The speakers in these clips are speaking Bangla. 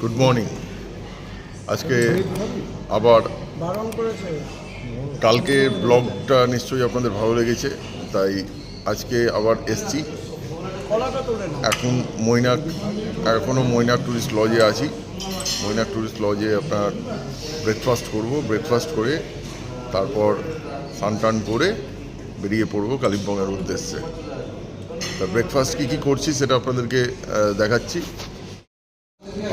Good morning. আজকে আবার কালকে ব্লগটা নিশ্চয়ই আপনাদের ভালো লেগেছে, তাই আজকে আবার এসছি। এখন এখনও মৈনাক ট্যুরিস্ট লজে আছি। মৈনাক ট্যুরিস্ট লজে আপনার ব্রেকফাস্ট করব। ব্রেকফাস্ট করে তারপর স্নান টান করে বেরিয়ে পড়বো কালিম্পংয়ের উদ্দেশ্যে। তা ব্রেকফাস্ট কী করছি সেটা আপনাদেরকে দেখাচ্ছি।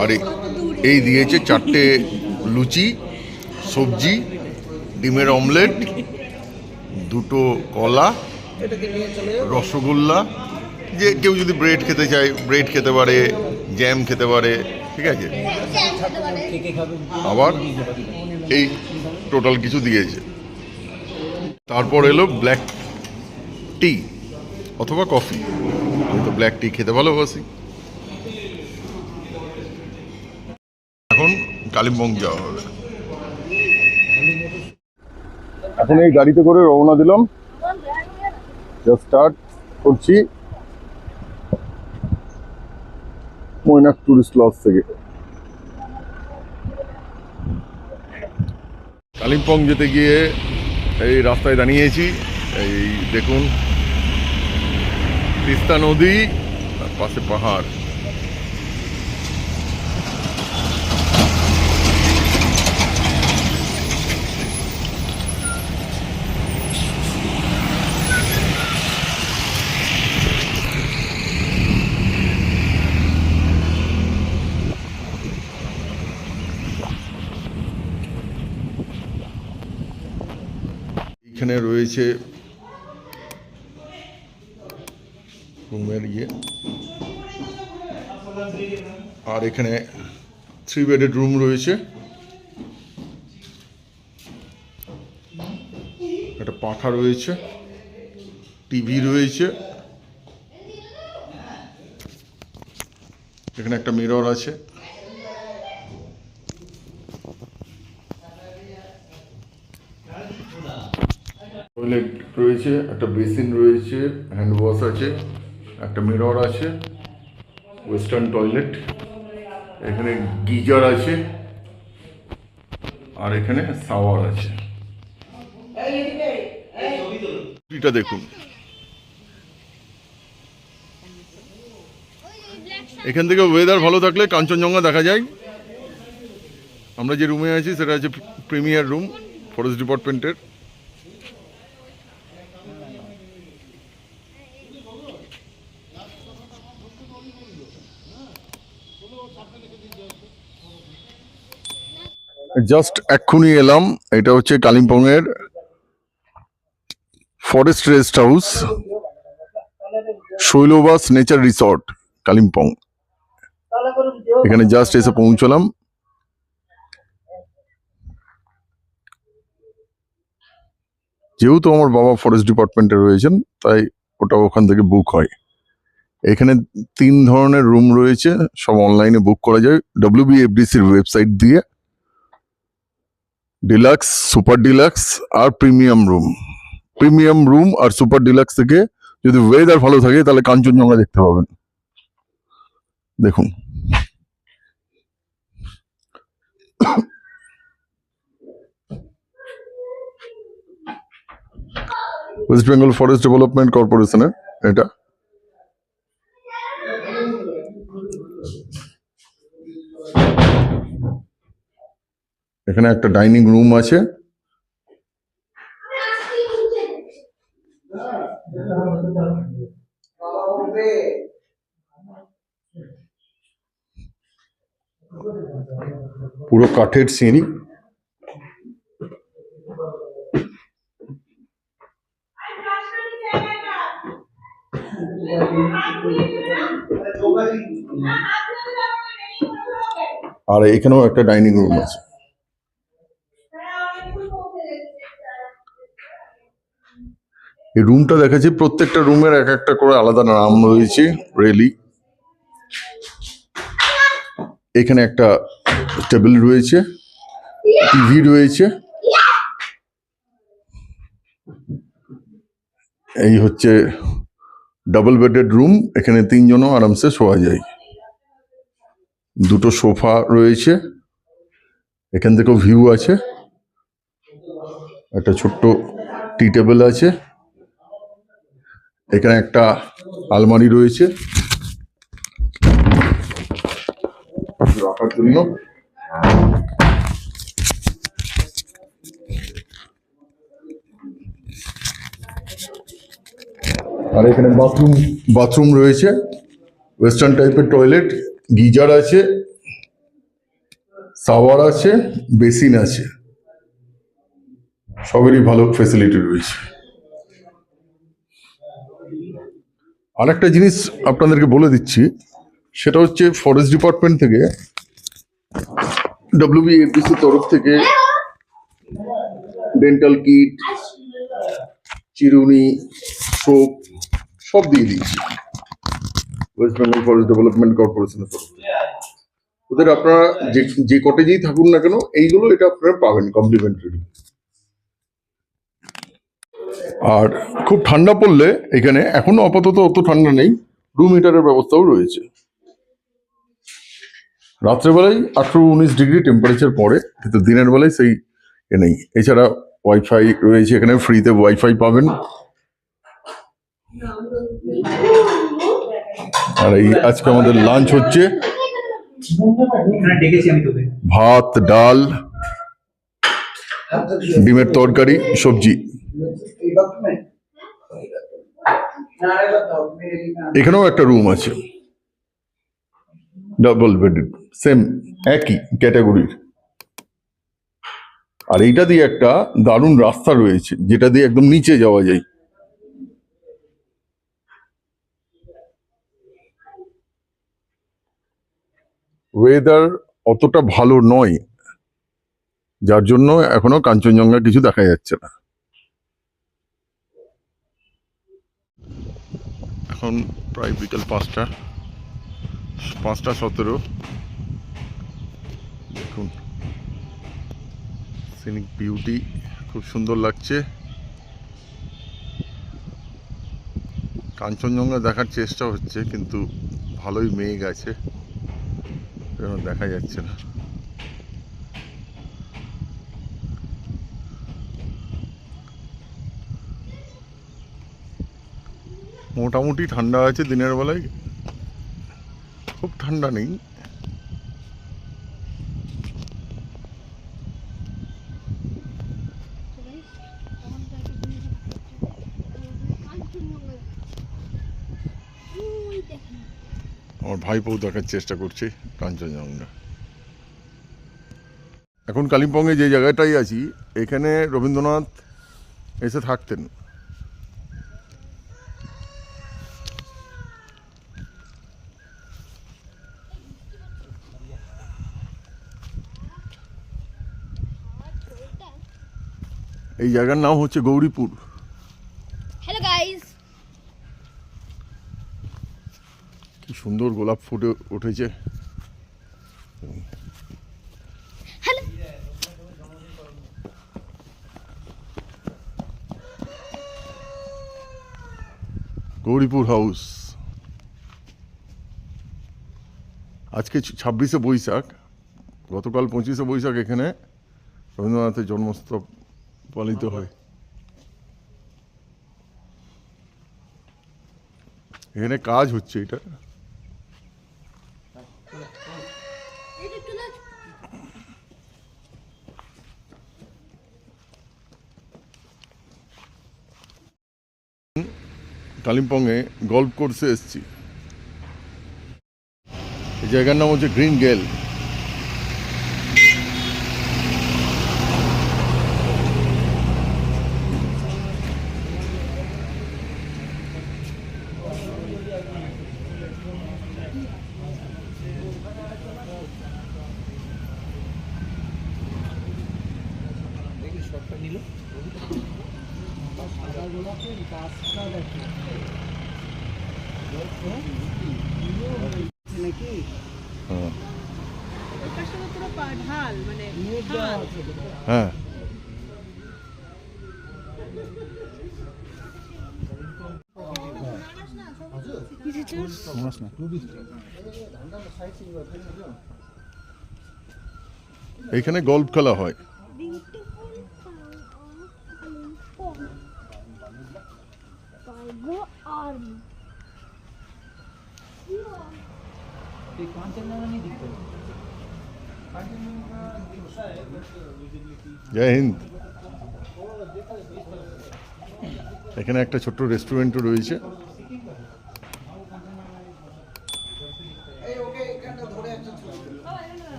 আর এই দিয়েছে 4টে লুচি, সবজি, ডিমের অমলেট, 2টো কলা, রসগোল্লা, যে কেউ যদি ব্রেড খেতে চায় ব্রেড খেতে পারে, জ্যাম খেতে পারে, ঠিক আছে। আবার এই টোটাল কিছু দিয়েছে। তারপর এলো ব্ল্যাক টি অথবা কফি। আমি তো ব্ল্যাক টি খেতে ভালোবাসি। এখন কালিম্পং যাওয়া হবে। এখন এই গাড়িতে করে রওনা দিলাম। স্টার্ট করছি মৈনাক ট্যুরিস্ট লজ থেকে। কালিম্পং যেতে গিয়ে এই রাস্তায় দাঁড়িয়েছি। এই দেখুন তিস্তা নদী, আর পাশে পাহাড়। এখানে রয়েছে রুমের আর এখানে 3 বেডেড রুম রয়েছে। একটা পাখা রয়েছে, টিভি রয়েছে, এখানে একটা মিরর আছে। টয়লেট রয়েছে, একটা বেসিন রয়েছে, হ্যান্ড ওয়াশ আছে, একটা মিরর আছে, ওয়েস্টার্ন টয়লেট, এখানে গিজার আছে, আর এখানে শাওয়ার আছে। এটা দেখুন, এখান থেকে ওয়েদার ভালো থাকলে কাঞ্চনজঙ্ঘা দেখা যায়। আমরা যে রুমে আছি সেটা হচ্ছে প্রিমিয়ার রুম, ফরেস্ট ডিপার্টমেন্টের। জাস্ট এক্ষুনি এলাম। এটা হচ্ছে কালিম্পংয়ের forest rest house, Shailabas nature resort Kalimpong. এখানে জাস্ট এসে পৌঁছলাম। যেহেতু আমার বাবা ফরেস্ট ডিপার্টমেন্টে রয়েছেন, তাই ওটা ওখান থেকে বুক হয়। এখানে 3 ধরনের রুম রয়েছে, সব অনলাইনে বুক করা যায় WBFDCর ওয়েবসাইট দিয়ে। ডিলাক্স, সুপার ডিলাক্স আর প্রিমিয়াম রুম। প্রিমিয়াম রুম আর সুপার ডিলাক্স থেকে যদি ওয়েদার ভালো থাকে তাহলে কাঞ্চনজঙ্ঘা দেখতে পাবেন। দেখুন ওয়েস্ট বেঙ্গল ফরেস্ট ডেভেলপমেন্ট কর্পোরেশনের এটা। এখানে একটা ডাইনিং রুম আছে, পুরো কাঠের সিঁড়ি। আর এখানেও একটা ডাইনিং রুম আছে। এই রুমটা দেখাচ্ছি, প্রত্যেকটা রুমের এক একটা করে আলাদা নাম রয়েছে। রেলি এখানে একটা টেবিল রয়েছে, টিভি রয়েছে। এই হচ্ছে ডাবল বেডেড রুম, এখানে 3 জনও আরামসে শোয়া যায়। দুটো সোফা রয়েছে, এখান থেকেও ভিউ আছে, একটা ছোট্ট টি টেবিল আছে, এখানে একটা আলমারি রয়েছে রাখার জন্য, আর এখানে বাথরুম রয়েছে, ওয়েস্টার্ন টাইপের টয়লেট, গিজার আছে, শাওয়ার আছে, বেসিন আছে, সবেরই ভালো ফেসিলিটি রয়েছে। আরেকটা জিনিস আপনাদেরকে বলে দিচ্ছি, সেটা হচ্ছে ফরেস্ট ডিপার্টমেন্ট থেকে, WBFDC তরফ থেকে ডেন্টাল কিট, চিরুনি, সোপ সব দিয়ে দিয়েছি ওয়েস্ট বেঙ্গল ফরেস্ট ডেভেলপমেন্ট কর্পোরেশনের তরফ থেকে। ওদের আপনারা যে কটেজেই থাকুন না কেন, এইগুলো এটা আপনারা পাবেন কমপ্লিমেন্টারি। আর খুব ঠান্ডা পড়লে এখানে এখনো আপাতত অত ঠান্ডা নেই, রুম হিটারের ব্যবস্থাও রয়েছে। রাত্রেবেলায় 18-19 ডিগ্রি টেম্পারেচার পড়ে, কিন্তু দিনের বেলায় সেই নেই। এছাড়া ওয়াইফাই রয়েছে, এখানে ফ্রিতে ওয়াইফাই পাবেন। আর এই আজকে আমাদের লাঞ্চ হচ্ছে ভাত, ডাল, ডিমের তরকারি, সবজি। এখানেও একটা রুম আছে, ডাবল বেড, সেম একই ক্যাটাগরির। আর এইটা দিয়ে একটা দারুণ রাস্তা রয়েছে, যেটা দিয়ে একদম নিচে যাওয়া যায়। ওয়েদার অতটা ভালো নয়, যার জন্য এখনো কাঞ্চনজঙ্ঘা কিছু দেখা যাচ্ছে না। এখন প্রায় বিকেল 5:17। দেখুন সিনিক বিউটি, খুব সুন্দর লাগছে। কাঞ্চনজঙ্ঘা দেখার চেষ্টা হচ্ছে, কিন্তু ভালোই মেঘ আছে, দেখা যাচ্ছে না। মোটামুটি ঠান্ডা আছে দিনের বেলায়, খুব ঠান্ডা নেই। আমার ভাইপো দেখার চেষ্টা করছে কাঞ্চনজঙ্ঘা। এখন কালিম্পংয়ে যে জায়গাটাই আছি, এখানে রবীন্দ্রনাথ এসে থাকতেন। এই জায়গার নাম হচ্ছে গৌরীপুর। হ্যালো গাইস, কি সুন্দর গোলাপ ফুটে উঠেছে। হ্যালো। গৌরীপুর হাউস। আজকে 26শে বৈশাখ, গতকাল 25শে বৈশাখ এখানে রবীন্দ্রনাথের জন্মোৎসব পালিত হয়। এখানে কাজ হচ্ছে, এটা কালিম্পংয়ে গল্ফ কোর্সে এসছি। এই জায়গার নাম হচ্ছে গ্রিন গেল। হ্যাঁ, এখানে গল্ফ খেলা হয়। জয় হিন্দ। এখানে একটা ছোট্ট রেস্টুরেন্টও রয়েছে।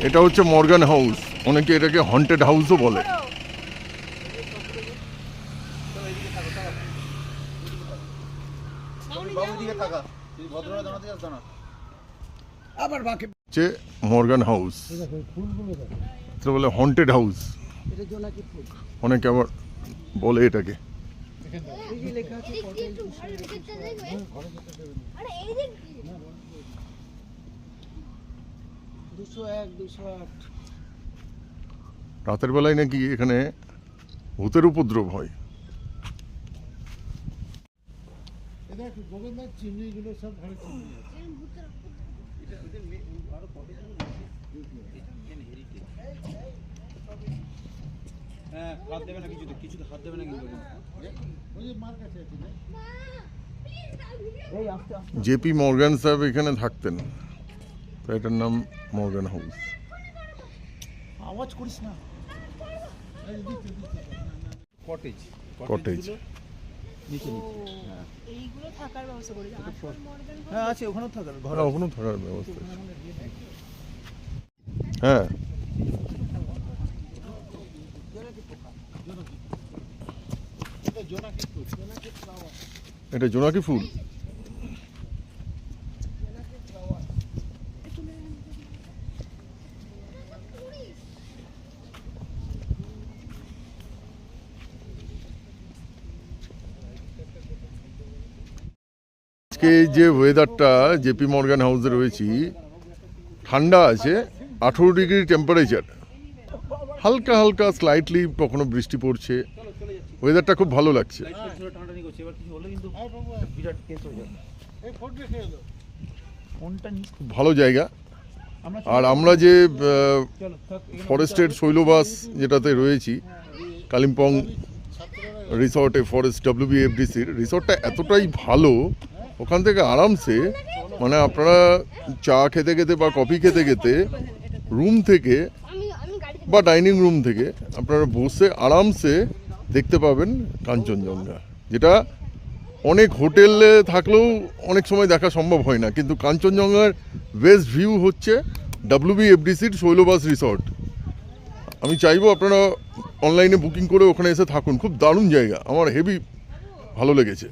এটা হচ্ছে মর্গান হাউস, অনেকে এটাকে হন্টেড হাউসও বলে। হচ্ছে মর্গান হাউস, এটা বলে হন্টেড হাউস, অনেকে আবার বলে এটাকে। রাতের বেলায় নাকি এখানে ভূতের উপদ্রব হয়। জেপি মর্গান সাহেব এখানে থাকতেন, তো এটার নাম মর্গান হাউস। আওয়াজ করিস না। কটেজ কটেজ এইগুলো থাকার ব্যবস্থা করেছে। হ্যাঁ আছে, ওখানেও থাকার ঘর। ওখানেও থাকার ব্যবস্থা আছে। হ্যাঁ, এটা জোনাকি ফুল। আজকে যে ওয়েদারটা জেপি মর্গান হাউসে রয়েছি, ঠান্ডা আছে, 18 ডিগ্রি টেম্পারেচার, হালকা হালকা স্লাইটলি কখনো বৃষ্টি পড়ছে, ওয়েদারটা খুব ভালো লাগছে। খুব ভালো জায়গা। আর আমরা যে ফরেস্টের শৈলবাস যেটাতে রয়েছি, কালিম্পং রিসর্টে, ফরেস্ট WBFDCর রিসর্টটা এতটাই ভালো, ওখান থেকে আরামসে মানে আপনারা চা খেতে খেতে বা কফি খেতে খেতে রুম থেকে বা ডাইনিং রুম থেকে আপনারা বসে আরামসে দেখতে পাবেন কাঞ্চনজঙ্ঘা, যেটা অনেক হোটেলে থাকলেও অনেক সময় দেখা সম্ভব হয় না। কিন্তু কাঞ্চনজঙ্ঘার বেস্ট ভিউ হচ্ছে WBFDCর শৈলবাস রিসর্ট। আমি চাইবো আপনারা অনলাইনে বুকিং করে ওখানে এসে থাকুন, খুব দারুণ জায়গা, আমার হেভি ভালো লেগেছে।